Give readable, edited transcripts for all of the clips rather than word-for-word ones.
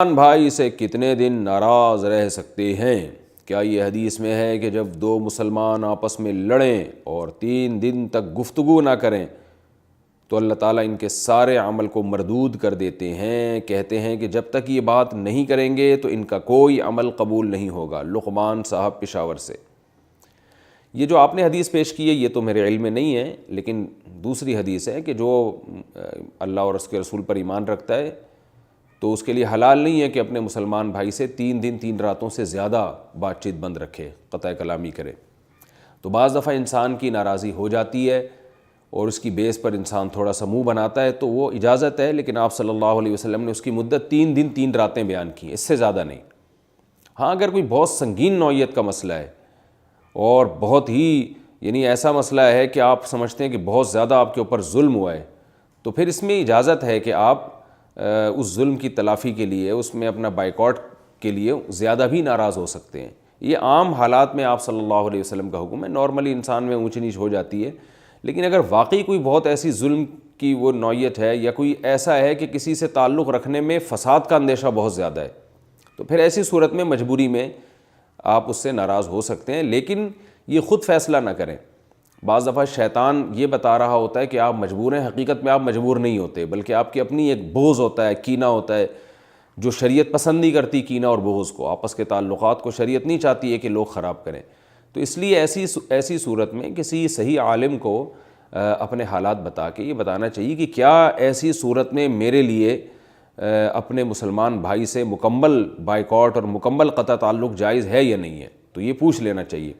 بھائی سے کتنے دن ناراض رہ سکتے ہیں؟ کیا یہ حدیث میں ہے کہ جب دو مسلمان آپس میں لڑیں اور 3 دن تک گفتگو نہ کریں تو اللہ تعالیٰ ان کے سارے عمل کو مردود کر دیتے ہیں؟ کہتے ہیں کہ جب تک یہ بات نہیں کریں گے تو ان کا کوئی عمل قبول نہیں ہوگا۔ لقمان صاحب پشاور سے۔ یہ جو آپ نے حدیث پیش کی ہے یہ تو میرے علم میں نہیں ہے، لیکن دوسری حدیث ہے کہ جو اللہ اور اس کے رسول پر ایمان رکھتا ہے تو اس کے لیے حلال نہیں ہے کہ اپنے مسلمان بھائی سے 3 دن 3 راتوں سے زیادہ بات چیت بند رکھے، قطع کلامی کرے۔ تو بعض دفعہ انسان کی ناراضی ہو جاتی ہے اور اس کی بیس پر انسان تھوڑا سا منہ بناتا ہے تو وہ اجازت ہے، لیکن آپ صلی اللہ علیہ وسلم نے اس کی مدت 3 دن 3 راتیں بیان کی، اس سے زیادہ نہیں۔ ہاں اگر کوئی بہت سنگین نوعیت کا مسئلہ ہے اور بہت ہی ایسا مسئلہ ہے کہ آپ سمجھتے ہیں کہ بہت زیادہ آپ کے اوپر ظلم ہوا ہے تو پھر اس میں اجازت ہے کہ آپ اس ظلم کی تلافی کے لیے، اس میں اپنا بائیکاٹ کے لیے زیادہ بھی ناراض ہو سکتے ہیں۔ یہ عام حالات میں آپ صلی اللہ علیہ وسلم کا حکم ہے، نارملی انسان میں اونچ نیچ ہو جاتی ہے، لیکن اگر واقعی کوئی بہت ایسی ظلم کی وہ نوعیت ہے یا کوئی ایسا ہے کہ کسی سے تعلق رکھنے میں فساد کا اندیشہ بہت زیادہ ہے تو پھر ایسی صورت میں مجبوری میں آپ اس سے ناراض ہو سکتے ہیں، لیکن یہ خود فیصلہ نہ کریں۔ بعض دفعہ شیطان یہ بتا رہا ہوتا ہے کہ آپ مجبور ہیں، حقیقت میں آپ مجبور نہیں ہوتے، بلکہ آپ کی اپنی ایک بغض ہوتا ہے، کینہ ہوتا ہے، جو شریعت پسند نہیں کرتی کینہ اور بغض کو، آپس کے تعلقات کو شریعت نہیں چاہتی ہے کہ لوگ خراب کریں۔ تو اس لیے ایسی صورت میں کسی صحیح عالم کو اپنے حالات بتا کے یہ بتانا چاہیے کہ کیا ایسی صورت میں میرے لیے اپنے مسلمان بھائی سے مکمل بائیکاٹ اور مکمل قطع تعلق جائز ہے یا نہیں ہے، تو یہ پوچھ لینا چاہیے۔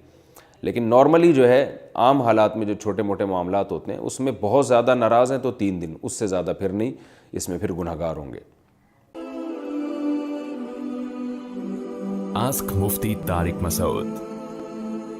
لیکن نارملی جو ہے عام حالات میں جو چھوٹے موٹے معاملات ہوتے ہیں اس میں بہت زیادہ ناراض ہیں تو 3 دن، اس سے زیادہ پھر نہیں، اس میں پھر گنہگار ہوں گے۔ آسک مفتی طارق مسعود۔